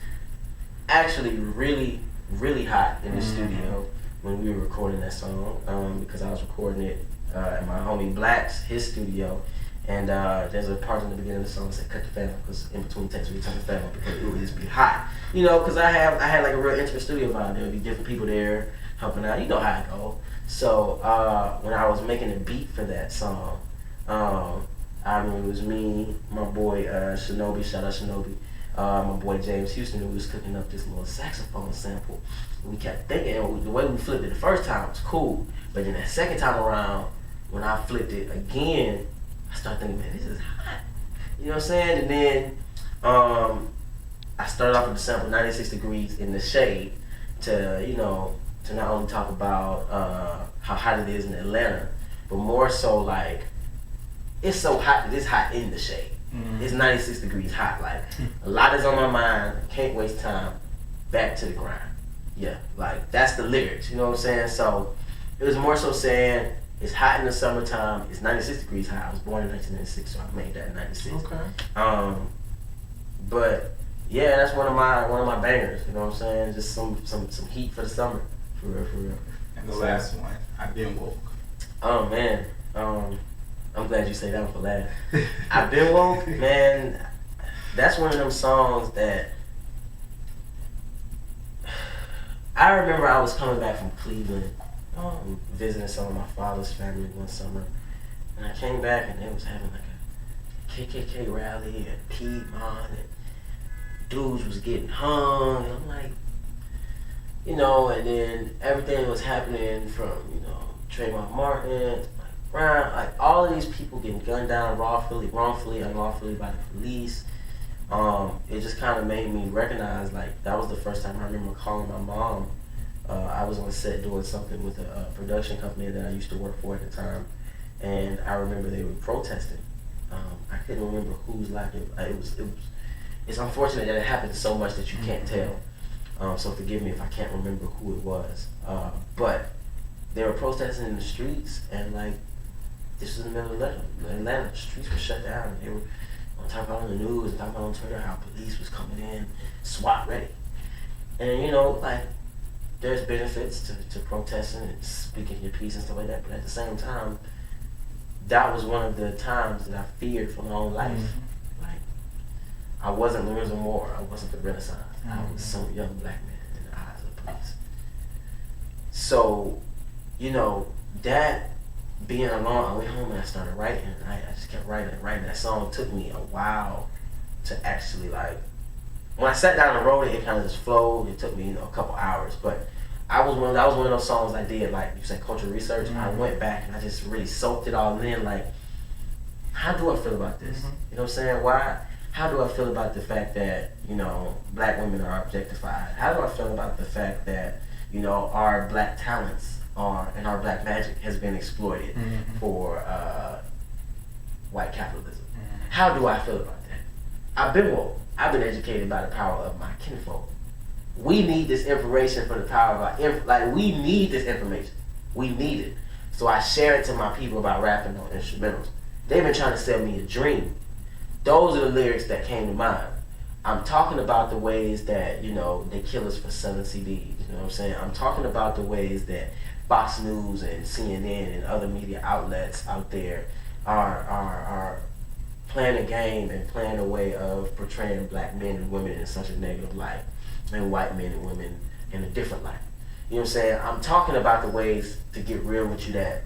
actually really, really hot in the studio when we were recording that song, because I was recording it at my homie Black's, his studio. And there's a part in the beginning of the song that said "cut the fan," because in between takes we turn the fan on because it would just be hot. You know, because I had like a real intimate studio vibe. There would be different people there helping out. You know how it go. So when I was making the beat for that song, I mean, it was me, my boy Shinobi, shout out Shinobi, my boy James Houston, who was cooking up this little saxophone sample. We kept thinking, the way we flipped it the first time was cool, but then that second time around, when I flipped it again, I started thinking, man, this is hot. You know what I'm saying? And then I started off with the sample 96 degrees in the shade to, you know, to not only talk about how hot it is in Atlanta, but more so like, it's so hot that it's hot in the shade. It's 96 degrees hot. Like, a lot is on my mind, can't waste time, back to the grind. Yeah, like, that's the lyrics, you know what I'm saying? So, it was more so saying, it's hot in the summertime, it's 96 degrees hot. I was born in 1996, so I made that in 96. Okay. But, yeah, that's one of my bangers, you know what I'm saying? Just some heat for the summer, for real, for real. And the last one, I've Been Woke. Oh, man. I'm glad you say that one for last. I've Been Woke, man, that's one of them songs that I remember I was coming back from Cleveland, visiting some of my father's family one summer, and I came back and they was having like a KKK rally at Piedmont, and dudes was getting hung, and I'm like, you know, and then everything was happening from, you know, Trayvon Martin, Brown, like all of these people getting gunned down wrongfully, unlawfully by the police. It just kind of made me recognize, like, that was the first time I remember calling my mom. I was on set doing something with a production company that I used to work for at the time, and I remember they were protesting. I couldn't remember who's like it. It's unfortunate that it happened so much that you can't tell. So forgive me if I can't remember who it was. But they were protesting in the streets, and like, this was in the middle of Atlanta. The streets were shut down, and they were talking about on the news and talking about on Twitter how police was coming in, SWAT ready. And you know, like, there's benefits to protesting and speaking your piece and stuff like that, but at the same time, that was one of the times that I feared for my own life. Like, I wasn't Lorenzo Moore, I wasn't the Renaissance, I was some young black man in the eyes of the police. So, you know, that being alone, I went home and I started writing, and I just kept writing. That song took me a while to actually, like, when I sat down and wrote it, it kind of just flowed. It took me, you know, a couple hours, but that was one of those songs I did, like you said, cultural research. I went back and I just really soaked it all in, like, how do I feel about this? You know what I'm saying? How do I feel about the fact that, you know, black women are objectified? How do I feel about the fact that, you know, our black talents and our black magic has been exploited for white capitalism? How do I feel about that? I've been woke. I've been educated by the power of my kinfolk. We need this information for the power of our we need this information. We need it. So I share it to my people about rapping on instrumentals. They've been trying to sell me a dream. Those are the lyrics that came to mind. I'm talking about the ways that, you know, they kill us for selling CDs. You know what I'm saying? I'm talking about the ways that Fox News and CNN and other media outlets out there are playing a game and playing a way of portraying black men and women in such a negative light, and white men and women in a different light. You know what I'm saying? I'm talking about the ways, to get real with you, that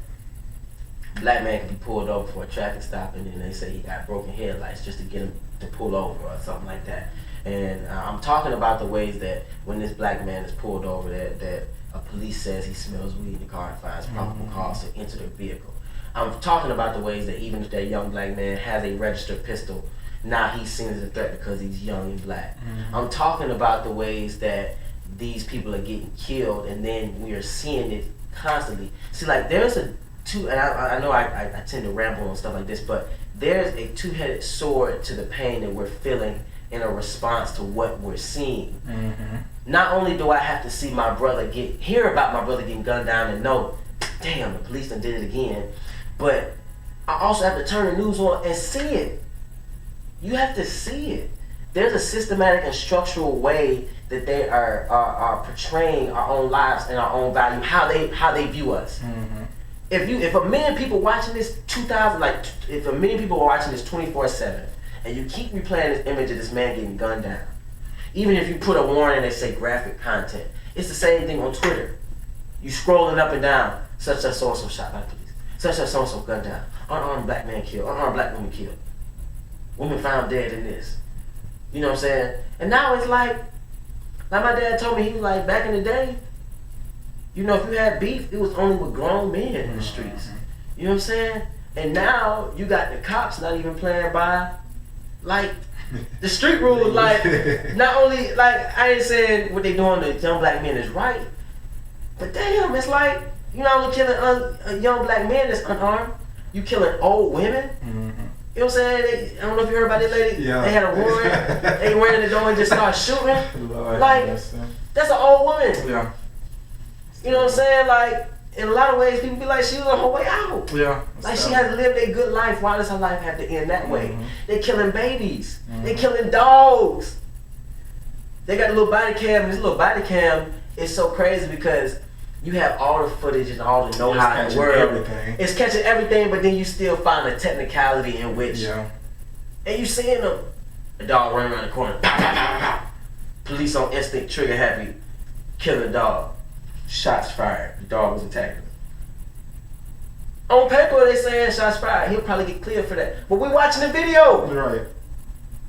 black man can be pulled over for a traffic stop, and then they say he got broken headlights just to get him to pull over or something like that. And I'm talking about the ways that when this black man is pulled over, that a police says he smells weed in the car and finds probable cause to enter the vehicle. I'm talking about the ways that even if that young black man has a registered pistol, now he's seen as a threat because he's young and black. I'm talking about the ways that these people are getting killed, and then we are seeing it constantly. See, like, there's and I know I tend to ramble on stuff like this, but there's a two-headed sword to the pain that we're feeling in a response to what we're seeing. Not only do I have to see my brother hear about my brother getting gunned down and know, damn, the police done did it again, but I also have to turn the news on and see it. You have to see it. There's a systematic and structural way that they are portraying our own lives and our own value, how they view us. If a million people watching this if a million people are watching this 24/7, and you keep replaying this image of this man getting gunned down, even if you put a warning that say graphic content, it's the same thing on Twitter. You scrolling up and down, such as so-and-so shot by the police, such as so-and-so gunned down, unarmed black man killed, unarmed black woman killed, woman found dead in this. You know what I'm saying? And now it's like my dad told me, he was like, back in the day, you know, if you had beef, it was only with grown men in the streets. You know what I'm saying? And now you got the cops not even playing by like the street rules. Like, not only, like, I ain't saying what they doing to young black men is right, but damn, it's like, you not only killing a young black man that's unarmed, you killing old women. You know what I'm saying? I don't know if you heard about that lady. Yeah. They had a warrant. They ran the door and just started shooting. Lord, like, that's an old woman. Yeah. You know what I'm saying? Like, in a lot of ways, people be like, she was on her way out. Yeah. Like, she has lived a good life. Why does her life have to end that way? They killing babies. They killing dogs. They got a little body cam. This little body cam is so crazy because you have all the footage and all the know-how in the world. Everything. It's catching everything, but then you still find a technicality in which, and you seeing them, a dog running around the corner, pow, pow, pow, pow. Police on instinct, trigger happy, killing a dog, shots fired, the dog was attacking him. On paper, they saying shots fired, he'll probably get cleared for that, but we're watching the video. Right.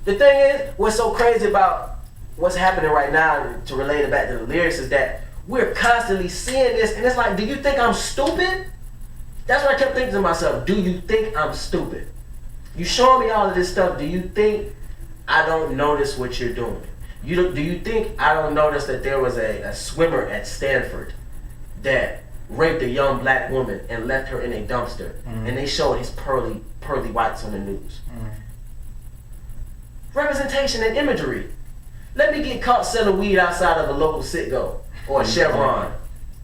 The thing is, what's so crazy about what's happening right now, to relate it back to the lyrics, is that we're constantly seeing this, and it's like, do you think I'm stupid? That's what I kept thinking to myself. Do you think I'm stupid? You showing me all of this stuff. Do you think I don't notice what you're doing? Do you think I don't notice that there was a swimmer at Stanford that raped a young black woman and left her in a dumpster, and they showed his pearly whites on the news? Representation and imagery. Let me get caught selling weed outside of a local Citgo or a Chevron.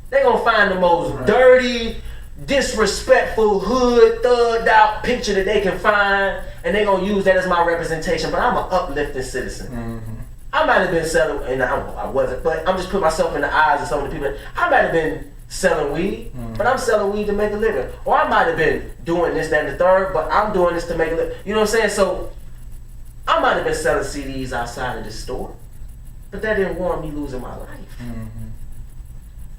They gonna find the most dirty, disrespectful, hood, thugged out picture that they can find, and they gonna use that as my representation. But I'm an uplifting citizen. I might have been selling, and I wasn't, but I'm just putting myself in the eyes of some of the people. I might have been selling weed, but I'm selling weed to make a living. Or I might have been doing this, that, and the third, but I'm doing this to make a living. You know what I'm saying? So I might have been selling CDs outside of the store, but that didn't warrant me losing my life.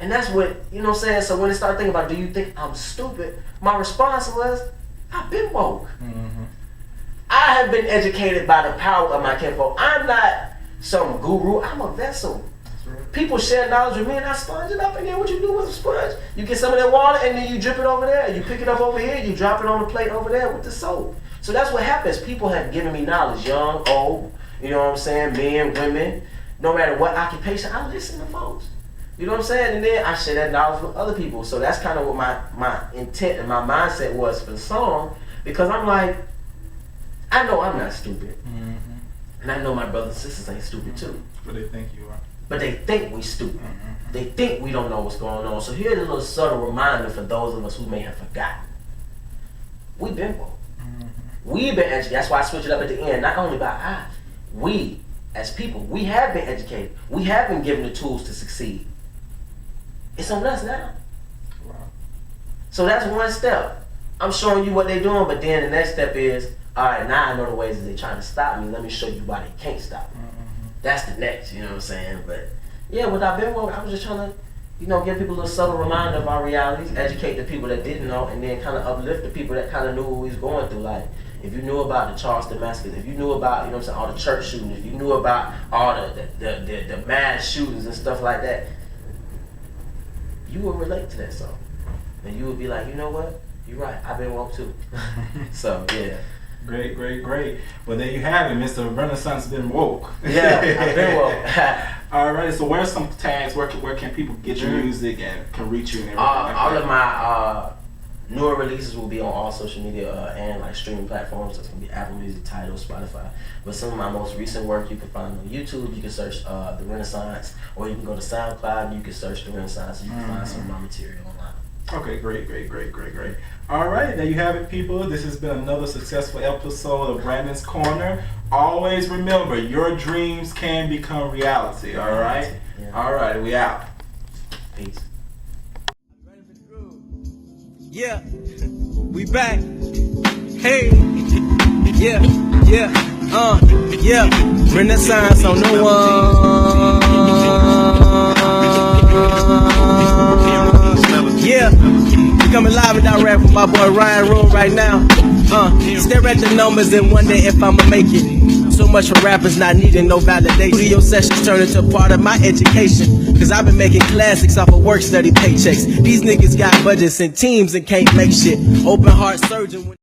And that's what, you know what I'm saying? So when they start thinking about, do you think I'm stupid? My response was, I've been woke. I have been educated by the power of my kinfolk. I'm not some guru, I'm a vessel. People share knowledge with me and I sponge it up in there. What you do with a sponge? You get some of that water and then you drip it over there. You pick it up over here, you drop it on the plate over there with the soap. So that's what happens. People have given me knowledge, young, old, you know what I'm saying, men, women, no matter what occupation, I listen to folks. You know what I'm saying? And then I share that knowledge with other people. So that's kind of what my intent and my mindset was for the song, because I'm like, I know I'm not stupid. And I know my brothers and sisters ain't stupid too. But they think you are. But they think we stupid. They think we don't know what's going on. So here's a little subtle reminder for those of us who may have forgotten. We've been woke. We've been educated. That's why I switch it up at the end. Not only by I, we as people, we have been educated. We have been given the tools to succeed. It's on us now. Wow. So that's one step. I'm showing you what they're doing, but then the next step is, all right, now I know the ways that they're trying to stop me. Let me show you why they can't stop me. That's the next, you know what I'm saying? But yeah, what I've been woke, I was just trying to, you know, give people a little subtle reminder of our realities, educate the people that didn't know, and then kind of uplift the people that kind of knew what we was going through. Like, if you knew about the Charleston massacres, if you knew about, you know what I'm saying, all the church shootings, if you knew about all the mass shootings and stuff like that, you would relate to that song. And you would be like, you know what? You're right, I've been woke too. So, yeah. Great. Well, there you have it, Mr. Renaissance been woke. Yeah, I've been woke. All right, so where's some tags? Where can people get your music and can reach you and everything? All of my Newer releases will be on all social media and like streaming platforms. So it's gonna be Apple Music, Tidal, Spotify. But some of my most recent work you can find on YouTube. You can search The Renaissance, or you can go to SoundCloud and you can search The Renaissance. And you can find some of my material online. Okay, great. All right, there you have it, people. This has been another successful episode of Brandon's Corner. Always remember, your dreams can become reality. All right. Yeah. All right, we out. Peace. Yeah, we back. Hey, yeah, Renaissance on no one. Yeah, we coming live and direct from my boy Ryan Room right now. Stare at the numbers and wonder if I'ma make it. So much for rappers not needing no validation. Studio sessions turn into part of my education. Cause I've been making classics off of work study paychecks. These niggas got budgets and teams and can't make shit. Open heart surgeon.